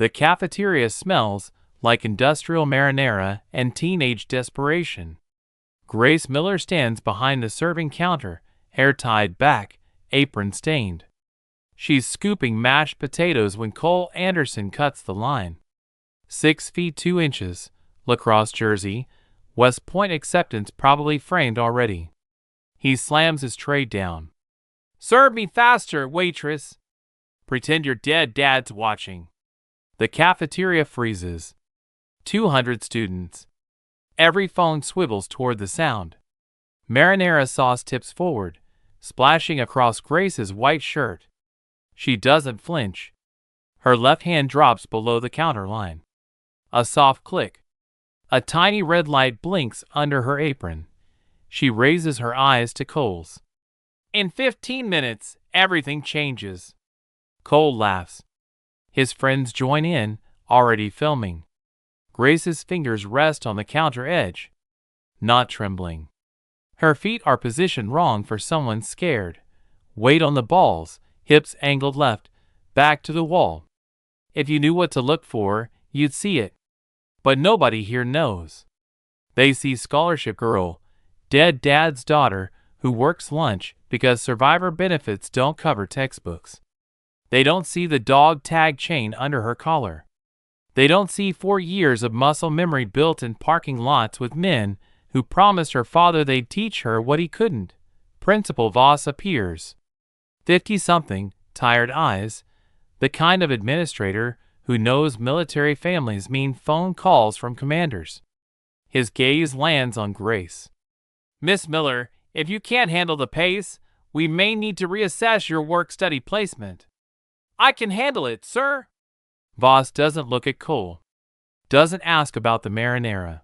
The cafeteria smells like industrial marinara and teenage desperation. Grace Miller stands behind the serving counter, hair tied back, apron stained. She's scooping mashed potatoes when Cole Anderson cuts the line. 6 feet 2 inches, lacrosse jersey, West Point acceptance probably framed already. He slams his tray down. "Serve me faster, waitress." "Pretend your dead dad's watching." The cafeteria freezes. 200 students. Every phone swivels toward the sound. Marinara sauce tips forward, splashing across Grace's white shirt. She doesn't flinch. Her left hand drops below the counter line. A soft click. A tiny red light blinks under her apron. She raises her eyes to Cole's. "In 15 minutes, everything changes." Cole laughs. His friends join in, already filming. Grace's fingers rest on the counter edge, not trembling. Her feet are positioned wrong for someone scared. Weight on the balls, hips angled left, back to the wall. If you knew what to look for, you'd see it. But nobody here knows. They see scholarship girl, dead dad's daughter, who works lunch because survivor benefits don't cover textbooks. They don't see the dog tag chain under her collar. They don't see 4 years of muscle memory built in parking lots with men who promised her father they'd teach her what he couldn't. Principal Voss appears. 50-something, tired eyes, the kind of administrator who knows military families mean phone calls from commanders. His gaze lands on Grace. "Miss Miller, if you can't handle the pace, we may need to reassess your work-study placement." "I can handle it, sir." Voss doesn't look at Cole. Doesn't ask about the marinara.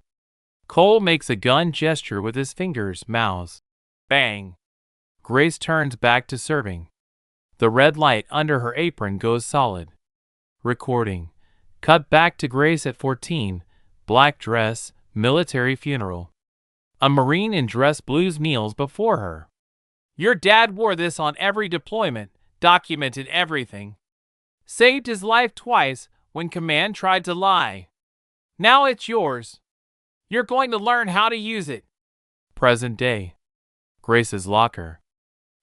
Cole makes a gun gesture with his fingers, mouths. Bang. Grace turns back to serving. The red light under her apron goes solid. Recording. Cut back to Grace at 14, black dress, military funeral. A Marine in dress blues kneels before her. "Your dad wore this on every deployment, documented everything. Saved his life twice when command tried to lie. Now it's yours. You're going to learn how to use it." Present day. Grace's locker.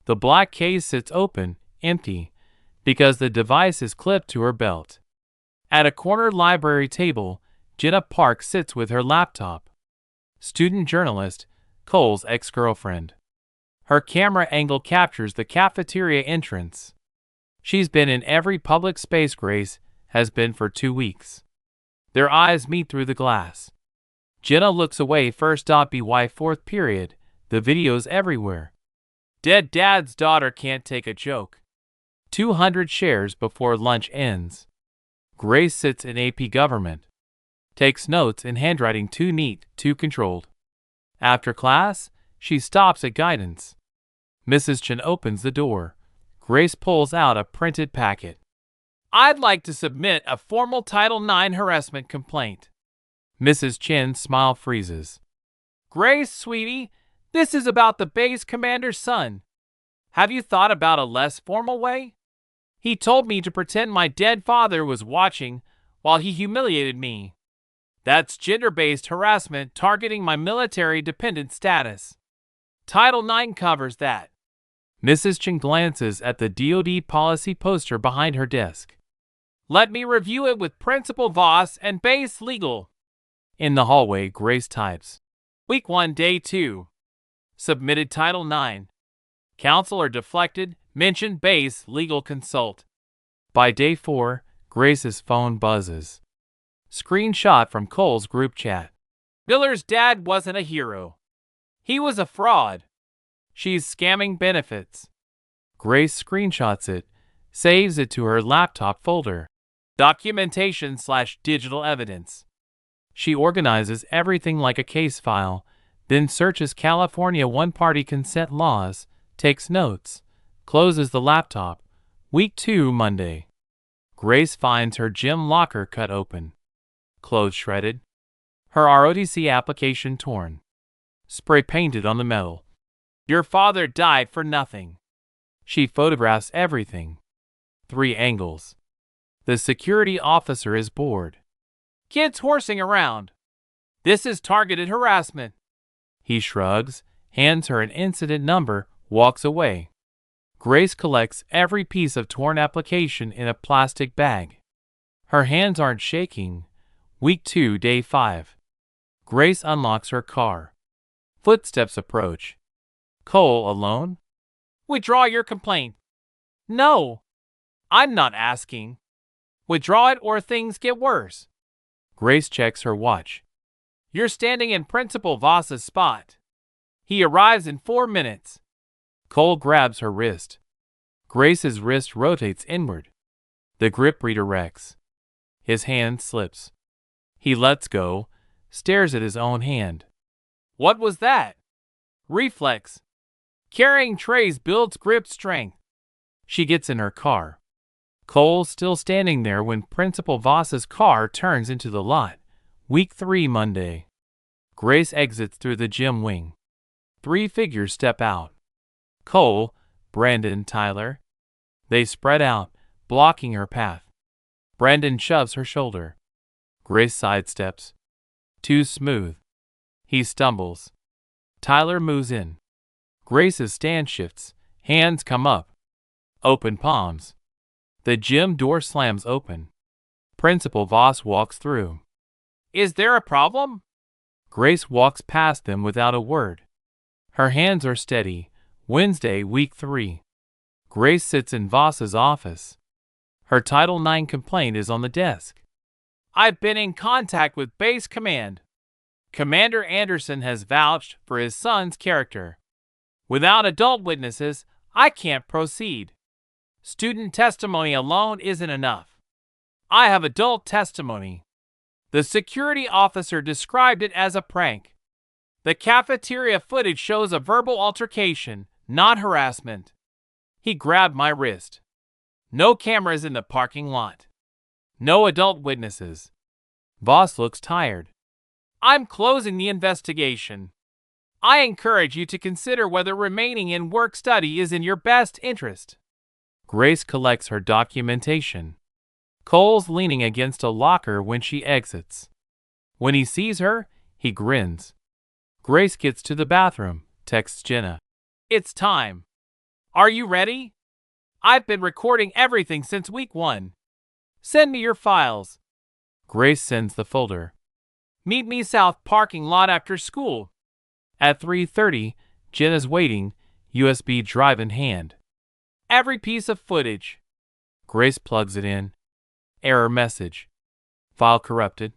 The black case sits open, empty, because the device is clipped to her belt. At a corner library table, Jenna Park sits with her laptop. Student journalist, Cole's ex-girlfriend. Her camera angle captures the cafeteria entrance. She's been in every public space Grace has been for 2 weeks. Their eyes meet through the glass. Jenna looks away first. By fourth period, the video's everywhere. Dead dad's daughter can't take a joke. 200 shares before lunch ends. Grace sits in AP Government. Takes notes in handwriting too neat, too controlled. After class, she stops at guidance. Mrs. Chen opens the door. Grace pulls out a printed packet. "I'd like to submit a formal Title IX harassment complaint." Mrs. Chen's smile freezes. "Grace, sweetie, this is about the base commander's son. Have you thought about a less formal way? He told me to pretend my dead father was watching while he humiliated me. That's gender-based harassment targeting my military dependent status. Title IX covers that." Mrs. Chen glances at the DoD policy poster behind her desk. "Let me review it with Principal Voss and Base Legal." In the hallway, Grace types. Week 1, Day 2. Submitted Title IX. Counselor deflected, mentioned Base Legal Consult. By Day 4, Grace's phone buzzes. Screenshot from Cole's group chat. "Miller's dad wasn't a hero. He was a fraud. She's scamming benefits." Grace screenshots it, saves it to her laptop folder. Documentation/digital evidence. She organizes everything like a case file, then searches California one-party consent laws, takes notes, closes the laptop. Week 2, Monday. Grace finds her gym locker cut open. Clothes shredded. Her ROTC application torn. Spray painted on the metal. "Your father died for nothing." She photographs everything. 3 angles. The security officer is bored. Kids horsing around. This is targeted harassment. He shrugs, hands her an incident number, walks away. Grace collects every piece of torn application in a plastic bag. Her hands aren't shaking. Week 2, day 5. Grace unlocks her car. Footsteps approach. Cole alone? Withdraw your complaint. No. I'm not asking. Withdraw it or things get worse. Grace checks her watch. You're standing in Principal Voss's spot. He arrives in 4 minutes. Cole grabs her wrist. Grace's wrist rotates inward. The grip redirects. His hand slips. He lets go, stares at his own hand. What was that? Reflex. Carrying trays builds grip strength. She gets in her car. Cole's still standing there when Principal Voss's car turns into the lot. Week 3, Monday. Grace exits through the gym wing. 3 figures step out. Cole, Brandon, Tyler. They spread out, blocking her path. Brandon shoves her shoulder. Grace sidesteps. Too smooth. He stumbles. Tyler moves in. Grace's stance shifts. Hands come up. Open palms. The gym door slams open. Principal Voss walks through. Is there a problem? Grace walks past them without a word. Her hands are steady. Wednesday, week 3. Grace sits in Voss's office. Her Title IX complaint is on the desk. I've been in contact with Base Command. Commander Anderson has vouched for his son's character. Without adult witnesses, I can't proceed. Student testimony alone isn't enough. I have adult testimony. The security officer described it as a prank. The cafeteria footage shows a verbal altercation, not harassment. He grabbed my wrist. No cameras in the parking lot. No adult witnesses. Voss looks tired. I'm closing the investigation. I encourage you to consider whether remaining in work-study is in your best interest. Grace collects her documentation. Cole's leaning against a locker when she exits. When he sees her, he grins. Grace gets to the bathroom, texts Jenna. It's time. Are you ready? I've been recording everything since week 1. Send me your files. Grace sends the folder. Meet me south parking lot after school. At 3:30, Jenna's waiting, USB drive in hand. Every piece of footage. Grace plugs it in. Error message. File corrupted.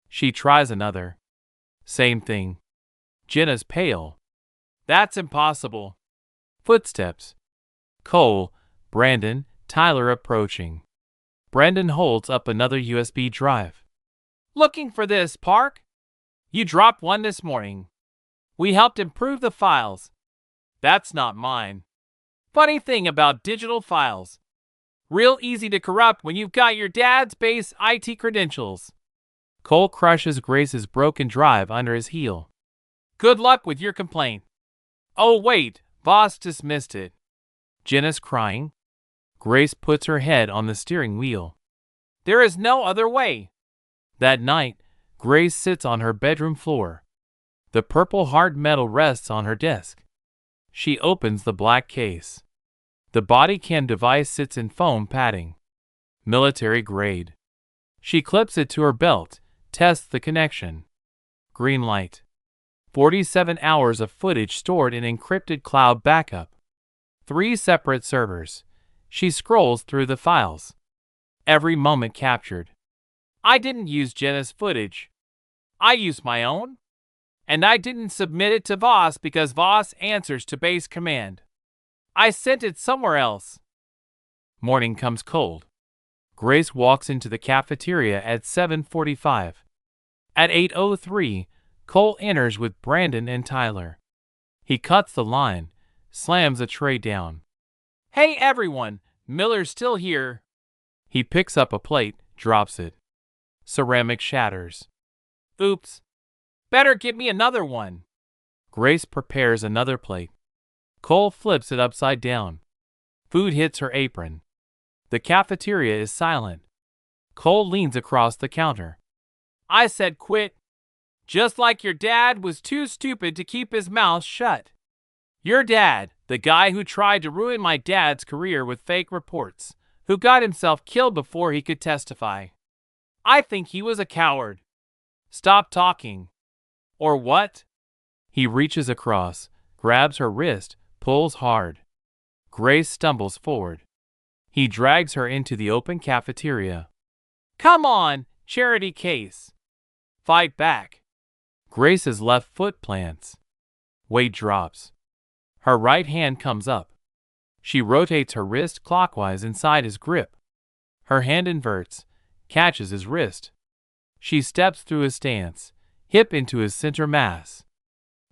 She tries another. Same thing. Jenna's pale. That's impossible. Footsteps. Cole, Brandon, Tyler approaching. Brandon holds up another USB drive. Looking for this, Park? You dropped one this morning. We helped improve the files. That's not mine. Funny thing about digital files. Real easy to corrupt when you've got your dad's base IT credentials. Cole crushes Grace's broken drive under his heel. Good luck with your complaint. Oh wait, Voss dismissed it. Jenna's crying. Grace puts her head on the steering wheel. There is no other way. That night, Grace sits on her bedroom floor. The purple hard metal rests on her desk. She opens the black case. The body cam device sits in foam padding. Military grade. She clips it to her belt, tests the connection. Green light. 47 hours of footage stored in encrypted cloud backup. 3 separate servers. She scrolls through the files. Every moment captured. I didn't use Jenna's footage. I used my own. And I didn't submit it to Voss because Voss answers to base command. I sent it somewhere else. Morning comes cold. Grace walks into the cafeteria at 7:45. At 8:03, Cole enters with Brandon and Tyler. He cuts the line, slams a tray down. Hey everyone, Miller's still here. He picks up a plate, drops it. Ceramic shatters. Oops. Better get me another one. Grace prepares another plate. Cole flips it upside down. Food hits her apron. The cafeteria is silent. Cole leans across the counter. I said quit. Just like your dad was too stupid to keep his mouth shut. Your dad, the guy who tried to ruin my dad's career with fake reports, who got himself killed before he could testify. I think he was a coward. Stop talking. Or what? He reaches across, grabs her wrist, pulls hard. Grace stumbles forward. He drags her into the open cafeteria. Come on, charity case. Fight back. Grace's left foot plants. Weight drops. Her right hand comes up. She rotates her wrist clockwise inside his grip. Her hand inverts, catches his wrist. She steps through his stance, hip into his center mass.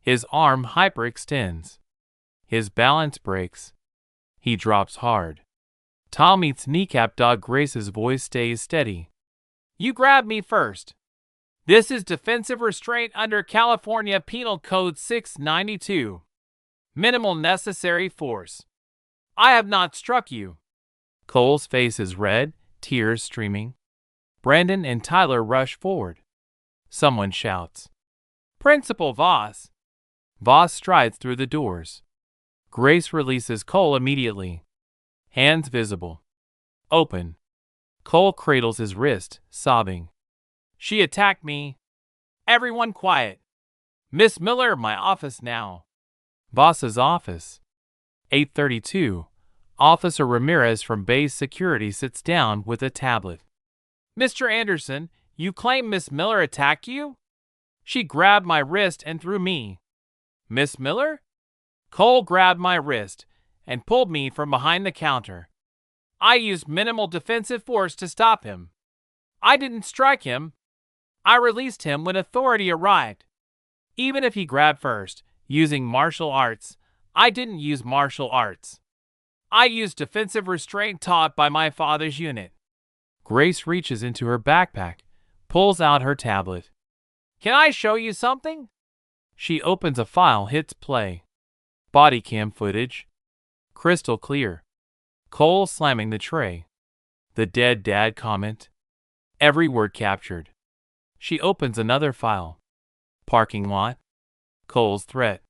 His arm hyperextends. His balance breaks. He drops hard. Tom meets kneecap dog. Grace's voice stays steady. You grabbed me first. This is defensive restraint under California Penal Code 692. Minimal necessary force. I have not struck you. Cole's face is red, tears streaming. Brandon and Tyler rush forward. Someone shouts, Principal Voss. Voss strides through the doors. Grace releases Cole immediately. Hands visible. Open. Cole cradles his wrist, sobbing. She attacked me. Everyone quiet. Miss Miller, my office now. Voss's office. 8:32. Officer Ramirez from base security sits down with a tablet. Mr. Anderson, you claim Miss Miller attacked you? She grabbed my wrist and threw me. Miss Miller? Cole grabbed my wrist and pulled me from behind the counter. I used minimal defensive force to stop him. I didn't strike him. I released him when authority arrived. Even if he grabbed first, using martial arts, I didn't use martial arts. I used defensive restraint taught by my father's unit. Grace reaches into her backpack, pulls out her tablet. Can I show you something? She opens a file, hits play. Body cam footage. Crystal clear. Cole slamming the tray. The dead dad comment. Every word captured. She opens another file. Parking lot. Cole's threat.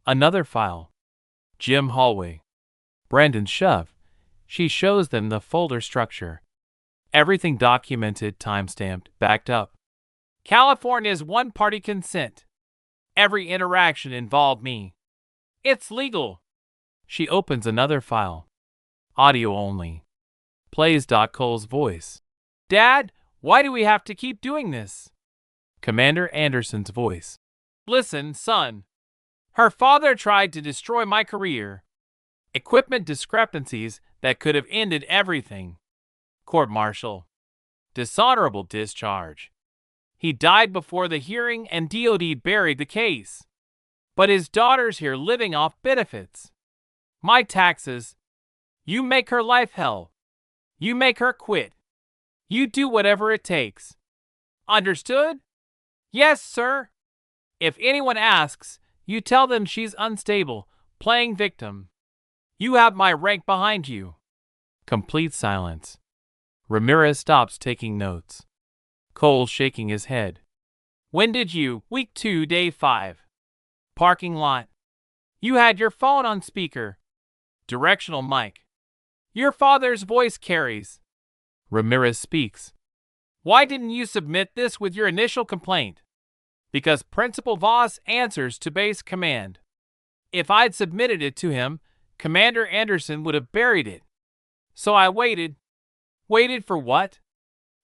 Another file. Gym hallway. Brandon's shove. She shows them the folder structure. Everything documented, timestamped, backed up. California's one-party consent. Every interaction involved me. It's legal. She opens another file. Audio only. Plays Cole's voice. Dad, why do we have to keep doing this? Commander Anderson's voice. Listen, son. Her father tried to destroy my career. Equipment discrepancies that could have ended everything. Court-martial. Dishonorable discharge. He died before the hearing and DOD buried the case. But his daughter's here living off benefits. My taxes. You make her life hell. You make her quit. You do whatever it takes. Understood? Yes, sir. If anyone asks, you tell them she's unstable, playing victim. You have my rank behind you. Complete silence. Ramirez stops taking notes. Cole shaking his head. When did you? Week 2, day 5. Parking lot. You had your phone on speaker. Directional mic. Your father's voice carries. Ramirez speaks. Why didn't you submit this with your initial complaint? Because Principal Voss answers to base command. If I'd submitted it to him, Commander Anderson would have buried it. So I waited. Waited for what?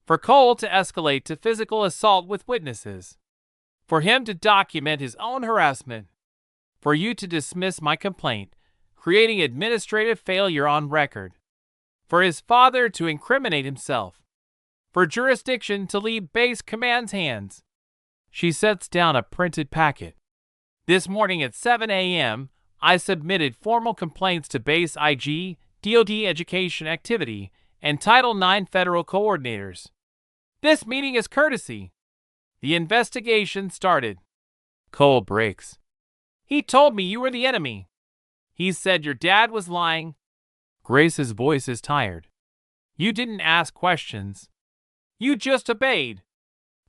For Cole to escalate to physical assault with witnesses. For him to document his own harassment. For you to dismiss my complaint, creating administrative failure on record. For his father to incriminate himself. For jurisdiction to leave base command's hands. She sets down a printed packet. This morning at 7 a.m., I submitted formal complaints to base IG, DOD Education Activity, and Title IX federal coordinators. This meeting is courtesy. The investigation started. Cole breaks. He told me you were the enemy. He said your dad was lying. Grace's voice is tired. You didn't ask questions. You just obeyed.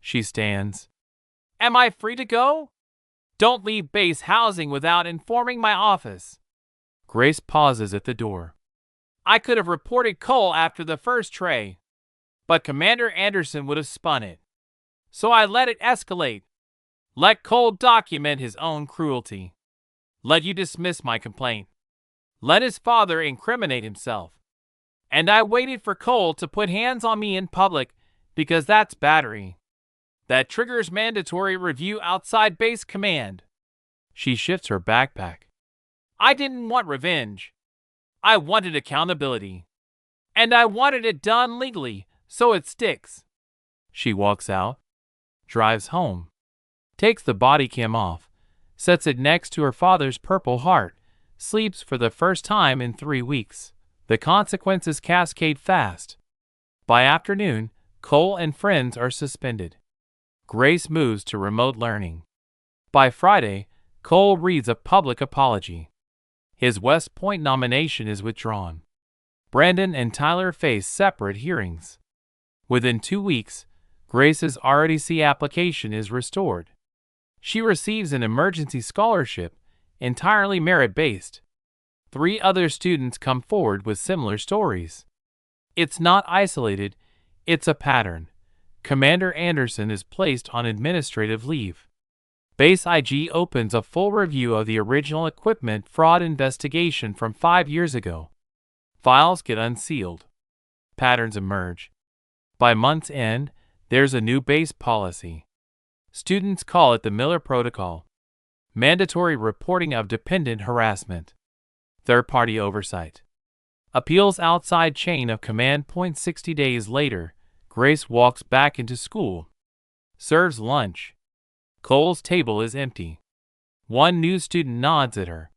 She stands. Am I free to go? Don't leave base housing without informing my office. Grace pauses at the door. I could have reported Cole after the first tray, but Commander Anderson would have spun it. So I let it escalate. Let Cole document his own cruelty. Let you dismiss my complaint. Let his father incriminate himself. And I waited for Cole to put hands on me in public because that's battery. That triggers mandatory review outside base command. She shifts her backpack. I didn't want revenge. I wanted accountability. And I wanted it done legally, so it sticks. She walks out, drives home, takes the body cam off, sets it next to her father's Purple Heart, sleeps for the first time in 3 weeks. The consequences cascade fast. By afternoon, Cole and friends are suspended. Grace moves to remote learning. By Friday, Cole reads a public apology. His West Point nomination is withdrawn. Brandon and Tyler face separate hearings. Within 2 weeks, Grace's ROTC application is restored. She receives an emergency scholarship, entirely merit-based. 3 other students come forward with similar stories. It's not isolated, it's a pattern. Commander Anderson is placed on administrative leave. Base IG opens a full review of the original equipment fraud investigation from 5 years ago. Files get unsealed. Patterns emerge. By month's end, there's a new base policy. Students call it the Miller Protocol. Mandatory reporting of dependent harassment. Third-party oversight. Appeals outside chain of command. 60 days later, Grace walks back into school. Serves lunch. Cole's table is empty. One new student nods at her.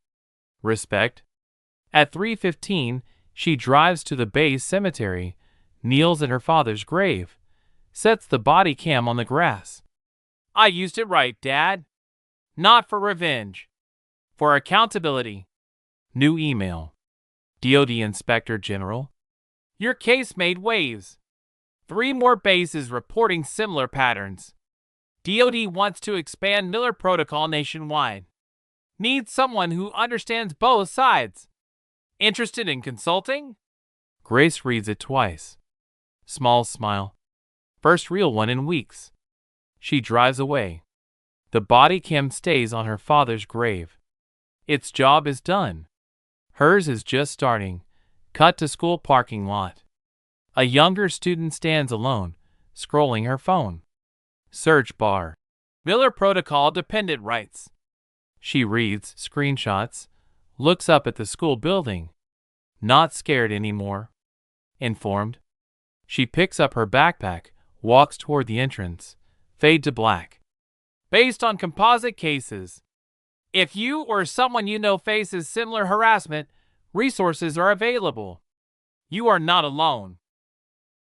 Respect. At 3:15, she drives to the base cemetery, kneels at her father's grave, sets the body cam on the grass. I used it right, Dad. Not for revenge. For accountability. New email. DoD Inspector General. Your case made waves. 3 more bases reporting similar patterns. DoD wants to expand Miller Protocol nationwide. Needs someone who understands both sides. Interested in consulting? Grace reads it twice. Small smile. First real one in weeks. She drives away. The body cam stays on her father's grave. Its job is done. Hers is just starting. Cut to school parking lot. A younger student stands alone, scrolling her phone. Search bar. Miller Protocol dependent rights. She reads screenshots, looks up at the school building. Not scared anymore. Informed. She picks up her backpack, walks toward the entrance. Fade to black. Based on composite cases. If you or someone you know faces similar harassment, resources are available. You are not alone.